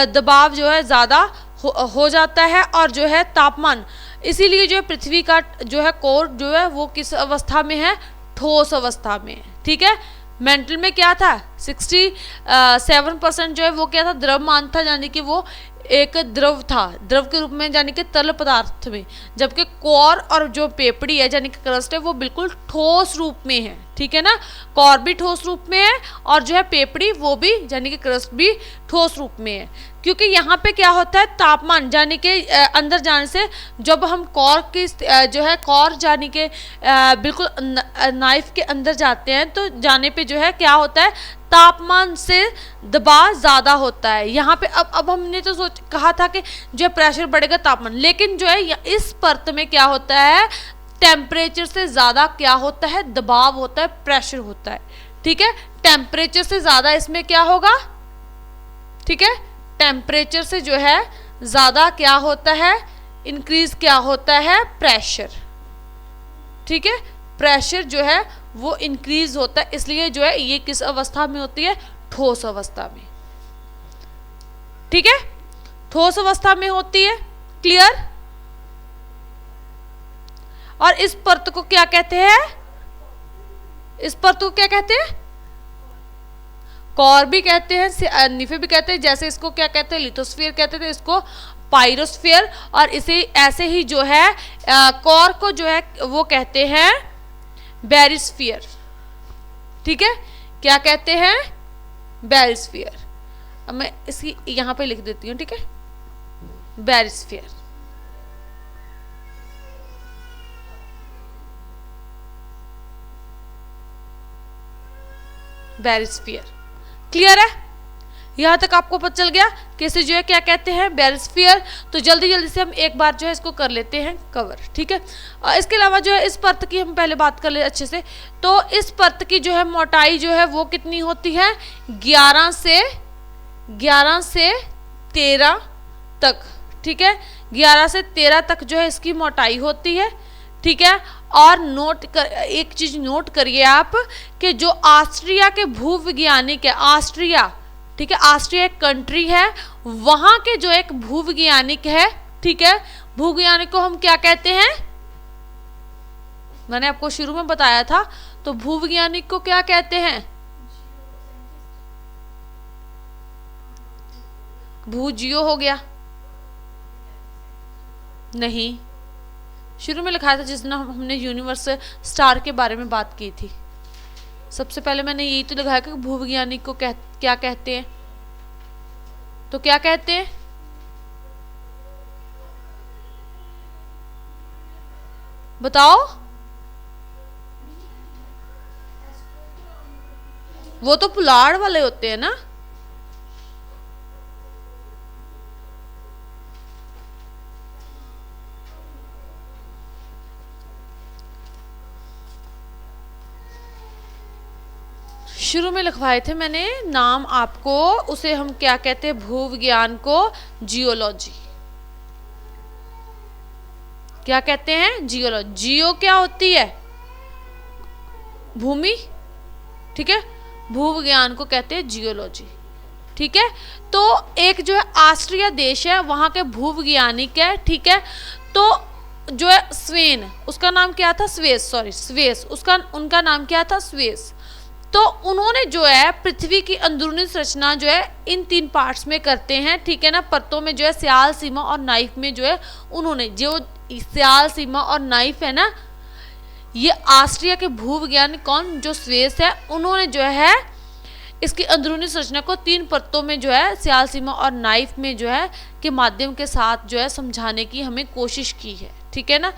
दबाव जो है ज़्यादा हो जाता है, और जो है तापमान, इसीलिए जो है पृथ्वी का जो है कोर जो है वो किस अवस्था में है, ठोस अवस्था में है, ठीक है। मेंटल में क्या था, 67% जो है वो क्या था, द्रव्यमान था, यानी कि वो एक द्रव था, द्रव के रूप में, यानी कि तरल पदार्थ में। जबकि कोर और जो पेपड़ी है यानी कि क्रस्ट है वो बिल्कुल ठोस रूप में है, ठीक है ना। कोर भी ठोस रूप में है और जो है पेपड़ी वो भी यानी कि क्रस्ट भी ठोस रूप में है। क्योंकि यहाँ पे क्या होता है, तापमान यानी कि अंदर जाने से जब हम कोर की जो है कोर यानी कि बिल्कुल नाइफ के अंदर जाते हैं तो जाने पे जो है क्या होता है, तापमान से दबाव ज़्यादा होता है। यहाँ पे अब हमने तो कहा था कि जो है प्रेशर बढ़ेगा तापमान, लेकिन जो है इस परत में क्या होता है, टेम्परेचर से ज़्यादा क्या होता है, दबाव होता है, प्रेशर होता है, ठीक है। टेम्परेचर से ज़्यादा इसमें क्या होगा, ठीक है, टेम्परेचर से जो है ज़्यादा क्या होता है, इंक्रीज क्या होता है, प्रेशर, ठीक है। प्रेशर जो है वो इंक्रीज होता है, इसलिए जो है ये किस अवस्था में होती है, ठोस अवस्था में, ठीक है, ठोस अवस्था में होती है। क्लियर। और इस परत को क्या कहते हैं, इस परत को क्या कहते हैं, कोर भी कहते हैं, निफे भी कहते हैं। जैसे इसको क्या कहते हैं, लिथोस्फीयर कहते थे, इसको पायरोस्फीयर, और इसे ऐसे ही जो है कोर को जो है वो कहते हैं बैरिस्फीयर, ठीक है। क्या कहते हैं, बैरिस्फीयर। अब मैं इसकी यहां पे लिख देती हूं, ठीक है, बैरिस्फीयर। बैरिस्फीयर। क्लियर है, यहां तक आपको पता चल गया कि इसे जो है क्या कहते हैं, बैरिस्फीयर। तो जल्दी जल्दी से हम एक बार जो है इसको कर लेते हैं कवर, ठीक है। इसके अलावा जो है इस परत की हम पहले बात कर ले अच्छे से। तो इस परत की जो है मोटाई जो है वो कितनी होती है, 11 से 13 तक, ठीक है, 11 से 13 तक जो है इसकी मोटाई होती है, ठीक है। और एक चीज नोट करिए आप कि जो ऑस्ट्रिया के भूविज्ञानिक है, ऑस्ट्रिया, ठीक है, ऑस्ट्रिया एक कंट्री है, वहां के जो एक भूविज्ञानिक है, ठीक है, भूविज्ञानिक को हम क्या कहते हैं, मैंने आपको शुरू में बताया था। तो भूविज्ञानिक को क्या कहते हैं, भूजियो हो गया, नहीं, शुरू में लिखा था जिस दिन हमने यूनिवर्स स्टार के बारे में बात की थी, सबसे पहले मैंने यही तो लिखा कि भूविज्ञानिक को क्या कहते हैं, तो क्या कहते हैं, बताओ, वो तो पुलाड़ वाले होते हैं ना, शुरू में लिखवाए थे मैंने नाम आपको, उसे हम क्या कहते हैं, भूविज्ञान को जियोलॉजी। क्या कहते हैं, जियोलॉजी। जियो क्या होती है, भूमि, ठीक है, भूविज्ञान को कहते हैं जियोलॉजी, ठीक है। तो एक जो है ऑस्ट्रिया देश है, वहां के भूविज्ञानिक है, ठीक है। तो जो है स्वेन, उसका नाम क्या था, स्वेस, सॉरी स्वेस, उसका उनका नाम क्या था, स्वेस। तो उन्होंने जो है पृथ्वी की अंदरूनी संरचना जो है इन 3 पार्ट्स में करते हैं, ठीक है ना। परतों में जो है स्याल, सीमा और नाइफ में जो है उन्होंने जो स्याल, सीमा और नाइफ है ना, ये ऑस्ट्रिया के भूविज्ञानिक कौन, जो स्वेस है, उन्होंने जो है इसकी अंदरूनी संरचना को 3 परतों में जो है स्याल, सीमा और नाइफ में जो है के माध्यम के साथ जो है समझाने की हमें कोशिश की है, ठीक है ना।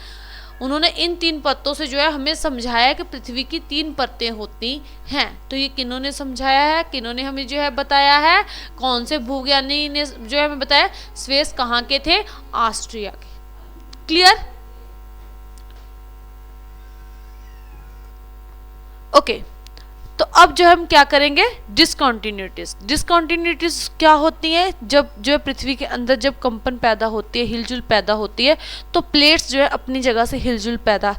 उन्होंने इन 3 परतों से जो है हमें समझाया कि पृथ्वी की 3 परतें होती हैं। तो ये किन्होंने समझाया है, किन्होंने हमें जो है बताया है, कौन से भूविज्ञानी ने जो है हमें बताया, स्वेस कहाँ के थे, ऑस्ट्रिया के। Clear, okay. तो अब जो हम क्या करेंगे, डिसकॉन्टिन्यूटीज। डिसकॉन्टिन्यूटीज क्या होती है, जब जो है पृथ्वी के अंदर जब कंपन पैदा होती है, हिलजुल पैदा होती है, तो प्लेट्स जो है अपनी जगह से हिलजुल पैदा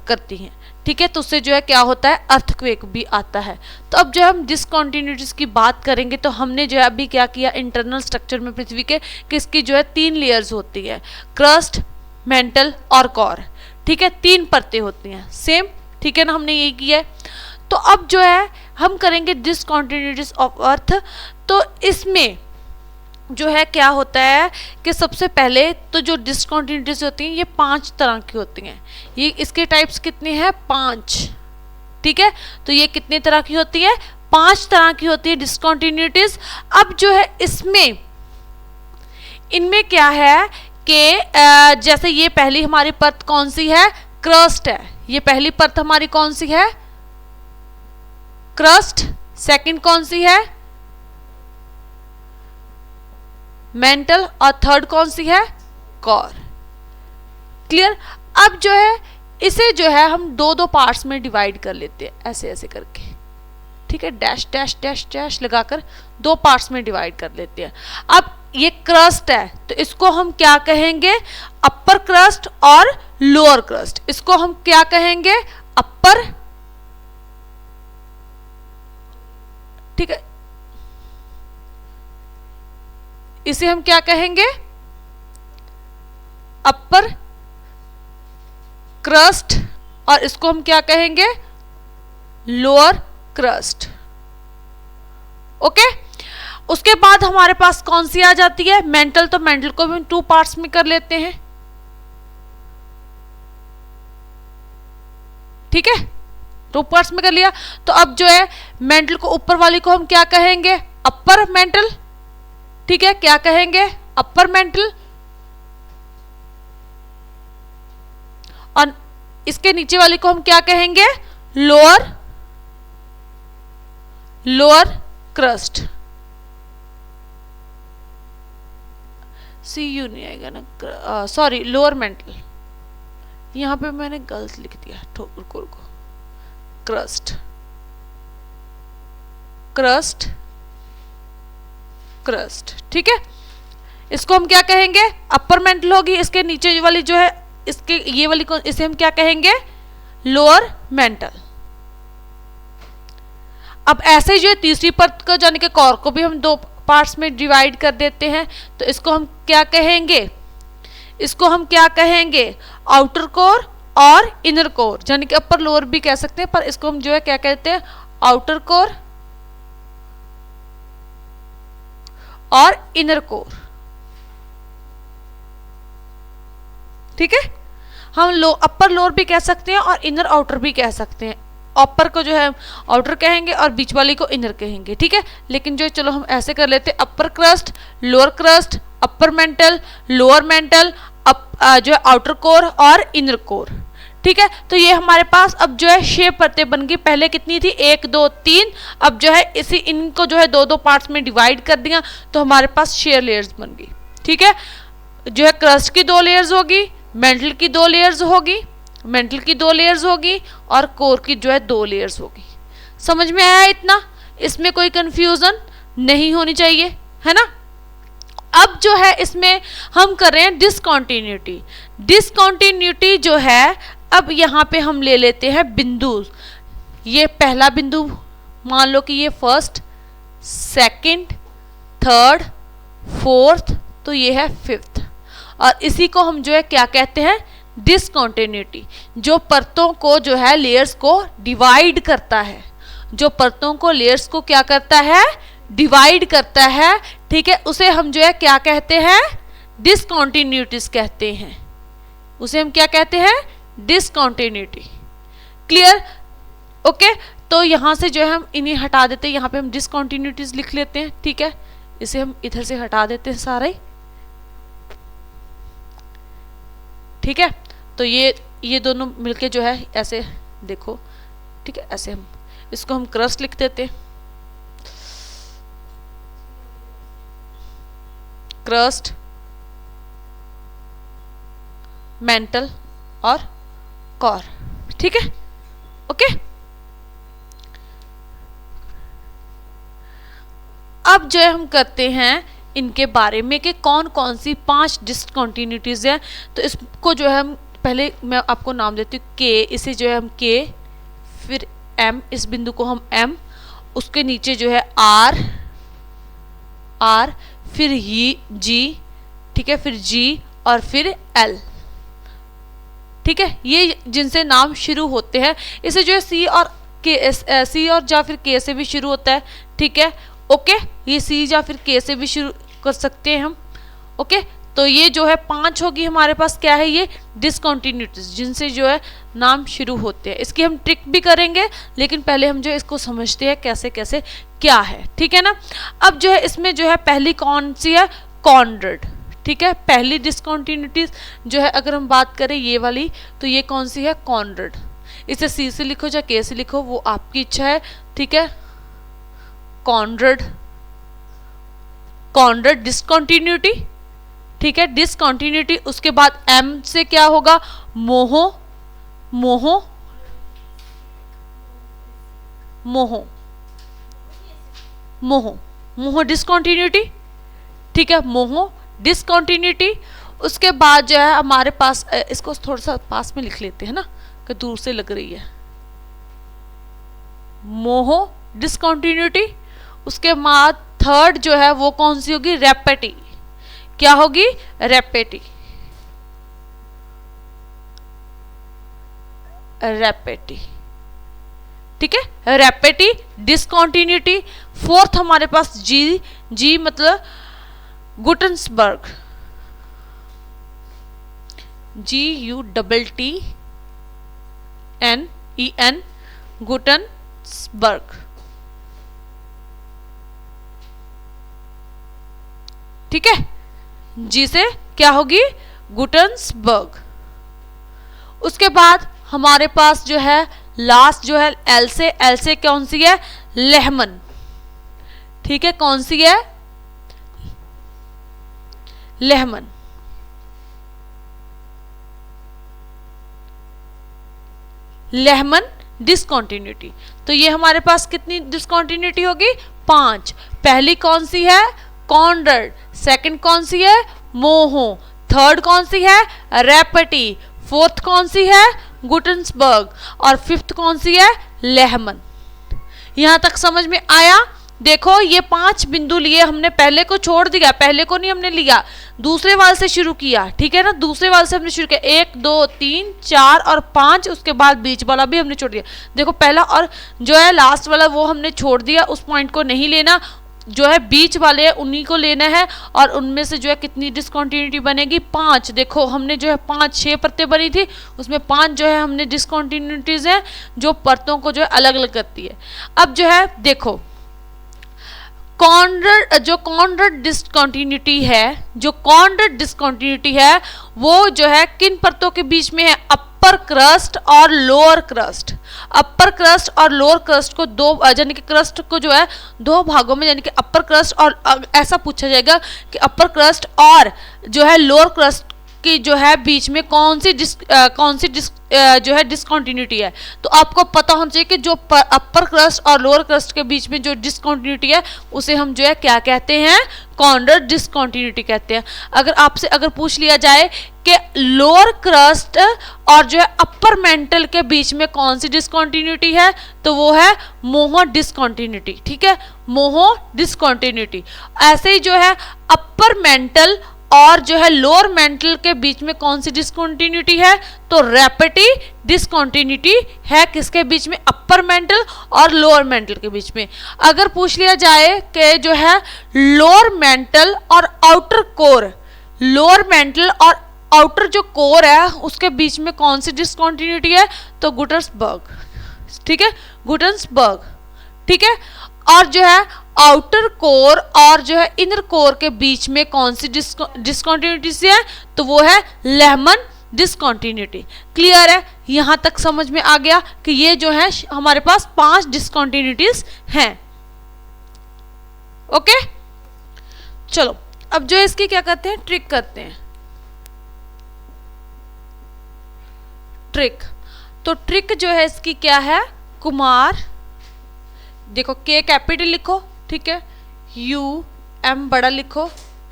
करती हैं, ठीक है। तो उससे जो है क्या होता है, अर्थक्वेक भी आता है। तो अब जब हम डिसकॉन्टिन्यूटीज की बात करेंगे, तो हमने जो है अभी क्या किया, इंटरनल स्ट्रक्चर में पृथ्वी के किसकी जो है 3 लेयर्स होती है, क्रस्ट, मेंटल और कोर, ठीक है। 3 परतें होती हैं, सेम, ठीक है ना, हमने यही किया है। तो अब जो है हम करेंगे डिसकॉन्टिन्यूटीज ऑफ अर्थ। तो इसमें जो है क्या होता है कि सबसे पहले तो जो डिसकॉन्टिन्यूटीज होती हैं ये 5 तरह की होती हैं। ये इसके टाइप्स कितने हैं, 5, ठीक है। तो ये कितने तरह की होती है, 5 तरह की होती है डिसकॉन्टिन्यूटीज। अब जो है इसमें इनमें क्या है कि जैसे ये पहली हमारी परत कौन सी है, क्रस्ट है। ये पहली परत हमारी कौन सी है, क्रस्ट। सेकंड कौन सी है, मेंटल। और थर्ड कौन सी है, कोर। क्लियर। अब जो है इसे जो है हम 2-2 पार्ट्स में डिवाइड कर लेते हैं, ऐसे ऐसे करके, ठीक है, डैश डैश डैश डैश लगाकर 2 पार्ट्स में डिवाइड कर लेते हैं। अब ये क्रस्ट है, तो इसको हम क्या कहेंगे, अपर क्रस्ट और लोअर क्रस्ट। इसको हम क्या कहेंगे, अपर, ठीक है, इसे हम क्या कहेंगे, अपर क्रस्ट, और इसको हम क्या कहेंगे, लोअर क्रस्ट। ओके। उसके बाद हमारे पास कौन सी आ जाती है, मेंटल। तो मेंटल को भी हम 2 पार्ट्स में कर लेते हैं, ठीक है, 2 पार्ट्स में कर लिया। तो अब जो है मेंटल को, ऊपर वाली को हम क्या कहेंगे, अपर मेंटल, ठीक है, क्या कहेंगे, अपर मेंटल। और इसके नीचे वाली को हम क्या कहेंगे, lower, lower crust. See you नहीं आएगा ना, सॉरी, लोअर मेंटल। यहां पे मैंने गलत लिख दिया, रुको रुको, क्रस्ट, क्रस्ट, क्रस्ट, ठीक है। इसको हम क्या कहेंगे, अपर मेंटल होगी। इसके नीचे वाली जो है, इसके ये वाली को, इसे हम क्या कहेंगे, लोअर मेंटल। अब ऐसे जो है तीसरी परत को, यानी कि कोर को भी हम 2 पार्ट्स में डिवाइड कर देते हैं। तो इसको हम क्या कहेंगे, इसको हम क्या कहेंगे, आउटर कोर और इनर कोर, यानी कि अपर लोअर भी कह सकते हैं, पर इसको हम जो है क्या कहते हैं, आउटर कोर और इनर कोर, ठीक है। हम अपर लोअर भी कह सकते हैं और इनर आउटर भी कह सकते हैं। अपर को जो है आउटर कहेंगे और बीच वाली को इनर कहेंगे, ठीक है। लेकिन जो चलो हम ऐसे कर लेते हैं, upper crust, lower crust, upper mantle, lower mantle, जो है आउटर कोर और इनर कोर, ठीक है। तो ये हमारे पास अब जो है 6 परतें बन गई। पहले कितनी थी, 1 2 3। अब जो है इसी इनको जो है 2-2 पार्ट्स में डिवाइड कर दिया, तो हमारे पास 6 लेयर्स बन गई, ठीक है। जो है क्रस्ट की 2 लेयर्स होगी, मेंटल की 2 लेयर्स होगी, मेंटल की 2 लेयर्स होगी और कोर की जो है 2 लेयर्स होगी। समझ में आया इतना, इसमें कोई कंफ्यूजन नहीं होनी चाहिए, है ना। अब जो है इसमें हम कर रहे हैं डिसकंटिन्यूटी। डिसकंटिन्यूटी जो है, अब यहाँ पे हम ले लेते हैं बिंदु। ये पहला बिंदु मान लो कि ये फर्स्ट, सेकंड, थर्ड, फोर्थ, तो ये है फिफ्थ। और इसी को हम जो है क्या कहते हैं, डिसकंटिन्यूटी। जो परतों को जो है लेयर्स को डिवाइड करता है, जो परतों को लेयर्स को क्या करता है, डिवाइड करता है, ठीक है, उसे हम जो है क्या कहते हैं, डिसकंटिन्यूटीज कहते हैं। उसे हम क्या कहते हैं, डिसकंटिन्यूटी। Clear, okay. तो यहां से जो है हम इन्हें हटा देते हैं, यहाँ पे हम डिसकंटिन्यूटीज लिख लेते हैं, ठीक है। इसे हम इधर से हटा देते हैं सारे, ठीक है। तो ये दोनों मिलके जो है ऐसे देखो, ठीक है, ऐसे हम इसको हम क्रस्ट लिख देते हैं, क्रस्ट, मेंटल और कोर, ठीक है, ओके। अब जो है हम करते हैं इनके बारे में कि कौन कौन सी 5 डिसकंटिन्यूटीज हैं। तो इसको जो है हम पहले मैं आपको नाम देती हूँ के, इसे जो है हम के, फिर एम, इस बिंदु को हम एम, उसके नीचे जो है आर, फिर जी, ठीक है, फिर जी और फिर एल, ठीक है। ये जिनसे नाम शुरू होते हैं, इसे जो है सी और के, सी और या फिर के से भी शुरू होता है, ठीक है, ओके। ये सी या फिर के से भी शुरू कर सकते हैं हम, ओके। तो ये जो है 5 होगी हमारे पास, क्या है ये, डिसकंटिन्यूटीज, जिनसे जो है नाम शुरू होते हैं। इसकी हम ट्रिक भी करेंगे, लेकिन पहले हम जो है इसको समझते हैं कैसे कैसे क्या है, ठीक है ना। अब जो है इसमें जो है पहली कौन सी है, कॉन्ड्रेड, ठीक है। पहली डिसकंटिन्यूटीज जो है अगर हम बात करें ये वाली, तो ये कौन सी है, कॉन्ड्रेड। इसे सी से लिखो या के से लिखो, वो आपकी इच्छा है, ठीक है। कॉन्ड्रेड, कॉन्ड्रेड डिसकंटिन्यूटी, ठीक है, डिसकंटिन्यूटी। उसके बाद एम से क्या होगा, मोहो, मोहो, मोहो, मोहो, मोहो डिसकंटिन्यूटी, ठीक है, मोहो डिसकंटिन्यूटी। उसके बाद जो है हमारे पास, इसको थोड़ा सा पास में लिख लेते हैं ना, कि दूर से लग रही है, मोहो डिसकंटिन्यूटी। उसके बाद थर्ड जो है वो कौन सी होगी, रेपेटी। क्या होगी, रेपेटी, रेपेटी, ठीक है, रेपेटी डिसकंटिन्यूटी। फोर्थ हमारे पास जी, जी मतलब गुटनसबर्ग, GUTTEN, गुटनसबर्ग, ठीक है। जी से क्या होगी, गुटनसबर्ग। उसके बाद हमारे पास जो है लास्ट जो है एल से कौन सी है, लेहमन, ठीक है, कौन सी है, लेहमन, लेहमन डिसकंटिन्यूटी। तो ये हमारे पास कितनी डिसकंटिन्यूटी होगी, 5। पहली कौन सी है, कॉन्ड्रेड, सेकंड कौन सी है, मोहो, थर्ड कौन सी है, रेपेटी, फोर्थ कौन सी है, गुटनसबर्ग, और फिफ्थ कौन सी है, लेहमन। यहां तक समझ में आया। देखो ये 5 बिंदु लिए हमने, पहले को छोड़ दिया, पहले को नहीं हमने लिया, दूसरे वाल से शुरू किया, ठीक है ना, दूसरे वाल से हमने शुरू किया, 1 2 3 4 और 5, उसके बाद बीच वाला भी हमने छोड़ दिया। देखो पहला और जो है लास्ट वाला वो हमने छोड़ दिया, उस पॉइंट को नहीं लेना, जो है बीच वाले हैं उन्हीं को लेना है। और उनमें से जो है कितनी डिसकंटिन्यूटी बनेगी, 5। देखो हमने जो है 5-6 परतें बनी थी, उसमें 5 जो है हमने डिसकंटिन्यूटीज हैं जो परतों को जो है अलग अलग करती है। अब जो है देखो कॉन्ड्रेड डिसकंटिन्यूटी है, वो जो है किन परतों के बीच में है, अपर क्रस्ट और लोअर क्रस्ट। अपर क्रस्ट और लोअर क्रस्ट को दो, यानी कि क्रस्ट को जो है 2 भागों में, यानी कि अपर क्रस्ट और, ऐसा पूछा जाएगा कि अपर क्रस्ट और जो है लोअर क्रस्ट की जो है बीच में कौन सी जो है डिसकंटिन्यूटी है। तो आपको पता होना चाहिए कि जो अपर क्रस्ट और लोअर क्रस्ट के बीच में जो डिसकंटिन्यूटी है उसे हम जो है क्या कहते हैं, कॉर्नर डिसकंटिन्यूटी कहते हैं। अगर आपसे अगर पूछ लिया जाए कि लोअर क्रस्ट और जो है अपर मेंटल के बीच में कौन सी डिसकंटिन्यूटी है, तो वो है मोहो डिसकंटिन्यूटी। ठीक है, मोहो डिसकंटिन्यूटी। ऐसे ही जो है अपर मेंटल और जो है लोअर मेंटल के बीच में कौन सी डिसकंटिन्यूटी है, तो रैपिडी डिसकंटिन्यूटी है किसके बीच में, अपर मेंटल और लोअर मेंटल के बीच में। अगर पूछ लिया जाए कि जो है लोअर मेंटल और आउटर कोर, लोअर मेंटल और आउटर जो कोर है उसके बीच में कौन सी डिसकंटिन्यूटी है, तो गुटेन्सबर्ग। ठीक है, गुटेन्सबर्ग। ठीक है, और जो है आउटर कोर और जो है इनर कोर के बीच में कौन सी डिसकंटिन्यूटी है, तो वो है लेहमन डिसकंटिन्यूटी। क्लियर है, यहां तक समझ में आ गया कि ये जो है हमारे पास 5 डिसकंटिन्यूटीज हैं। ओके, चलो अब जो है इसकी क्या करते हैं, ट्रिक करते हैं। ट्रिक, तो ट्रिक जो है इसकी क्या है, कुमार, देखो के कैपिटल लिखो, ठीक है, यू एम बड़ा लिखो,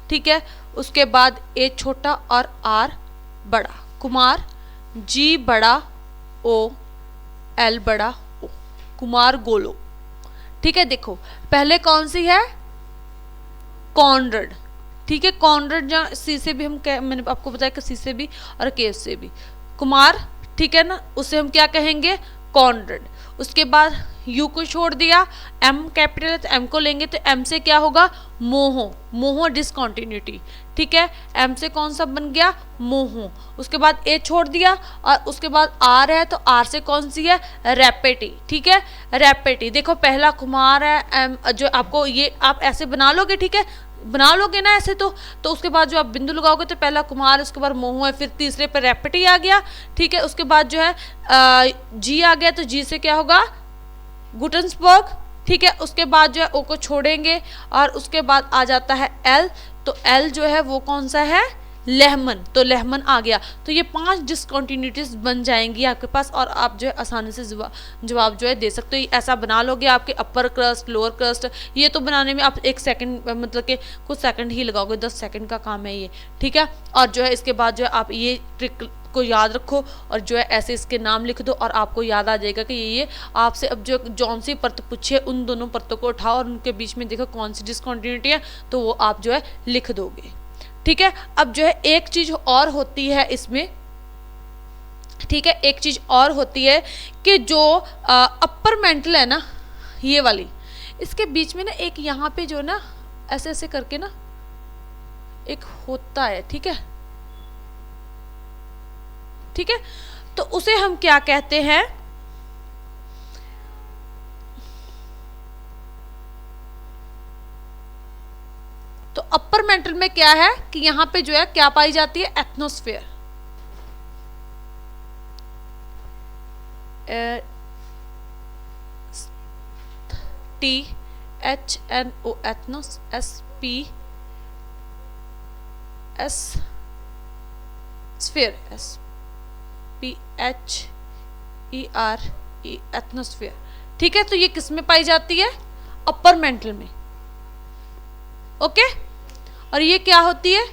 ठीक है, उसके बाद ए छोटा और आर बड़ा, कुमार, जी बड़ा, ओ एल बड़ा ओ, कुमार गोलो। ठीक है, देखो पहले कौन सी है, कॉनरड। ठीक है, कॉनरड जहाँ सी से भी हम मैंने आपको बताया कि सी से भी और के से भी, कुमार, ठीक है ना, उसे हम क्या कहेंगे, कॉनरड। उसके बाद यू को छोड़ दिया, एम कैपिटल है तो एम को लेंगे, तो एम से क्या होगा, मोहो, मोहो डिसकंटिन्यूटी। ठीक है, एम से कौन सा बन गया, मोहो। उसके बाद ए छोड़ दिया और उसके बाद आर है, तो आर से कौन सी है, रैपिडी। ठीक है, रैपिडी। देखो पहला कुमार है, एम जो आपको ये आप ऐसे बना लोगे, ठीक है, बना लोगे ना ऐसे, तो उसके बाद जो आप बिंदु लगाओगे तो पहला कुमार, उसके बाद मोहो है, फिर तीसरे पे रैपिडी आ गया। ठीक है, उसके बाद जो है जी आ गया, तो जी से क्या होगा, गुटेन्सबर्ग। ठीक है, उसके बाद जो है ओ को छोड़ेंगे और उसके बाद आ जाता है एल, तो एल जो है वो कौन सा है, लेहमन, तो लेहमन आ गया। तो ये 5 डिसकंटिन्यूटीज बन जाएंगी आपके पास और आप जो है आसानी से जवाब जो है दे सकते हो। ऐसा बना लोगे आपके अपर क्रस्ट लोअर क्रस्ट, ये तो बनाने में आप 1 सेकंड मतलब कि कुछ सेकंड ही लगाओगे, 10 सेकंड का काम है ये। ठीक है, और जो है इसके बाद जो है आप ये ट्रिक को याद रखो और जो है ऐसे इसके नाम लिख दो और आपको याद आ जाएगा कि ये आपसे अब जो जौन सी परत पूछे उन दोनों परतों को उठाओ और उनके बीच में देखो कौन सी डिसकंटिन्यूटी है, तो वो आप जो है लिख दोगे। ठीक है, अब जो है एक चीज और होती है इसमें, ठीक है, एक चीज और होती है कि जो अपर मेंटल है ना, ये वाली, इसके बीच में ना एक यहाँ पे जो ना ऐसे ऐसे करके ना एक होता है। ठीक है, ठीक है, तो उसे हम क्या कहते हैं, तो अपर मेंटल में क्या है कि यहां पे जो है क्या पाई जाती है, asthenosphere. T H N O, asthenos, S P S, sphere, S P H E R E, asthenosphere. ठीक है, तो ये किस में पाई जाती है, अपर मेंटल में। ओके, और ये क्या होती है,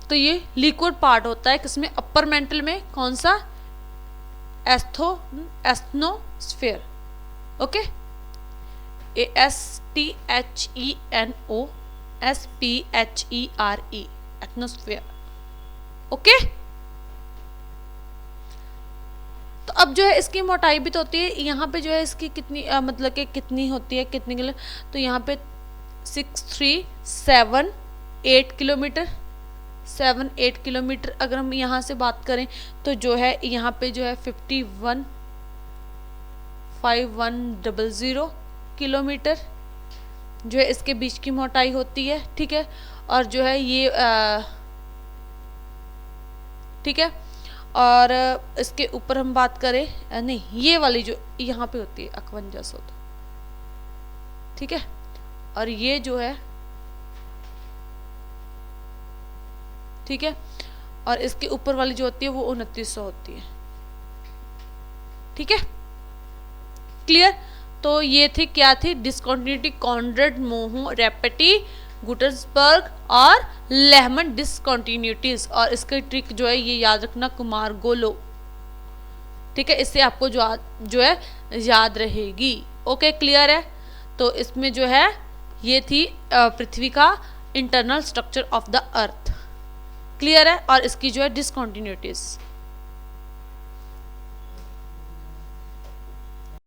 तो ये लिक्विड पार्ट होता है किसमें, अपर मेंटल में, कौन सा, asthenosphere. Okay, A S T H E N O S P H E R E, asthenosphere. Okay, तो अब जो है इसकी मोटाई भी तो होती है, यहाँ पे जो है इसकी कितनी मतलब कि कितनी होती है, कितनी किलो, तो यहाँ पे 6378 किलोमीटर, 78 किलोमीटर। अगर हम यहाँ से बात करें तो जो है यहाँ पे जो है 515100 किलोमीटर जो है इसके बीच की मोटाई होती है। ठीक है, और जो है ये ठीक है, और इसके ऊपर हम बात करें नहीं, ये वाली जो यहाँ पे होती है 5100, ठीक है, और ये जो है, ठीक है, और इसके ऊपर वाली जो होती है वो 2900 होती है, ठीक है, क्लियर। तो ये थी क्या थी, डिस्कंटिन्यूटी, कॉन्ड्रेड, मोहू, रेपेटी, गुटर्सबर्ग और लेहमन डिसकंटिन्यूटीज। और इसकी ट्रिक जो है ये याद रखना, कुमार गोलो, ठीक है, इससे आपको जो है याद रहेगी। ओके, क्लियर है। तो इसमें जो है ये थी पृथ्वी का internal structure of the earth, clear है, और इसकी जो है डिसकंटिन्यूटीज।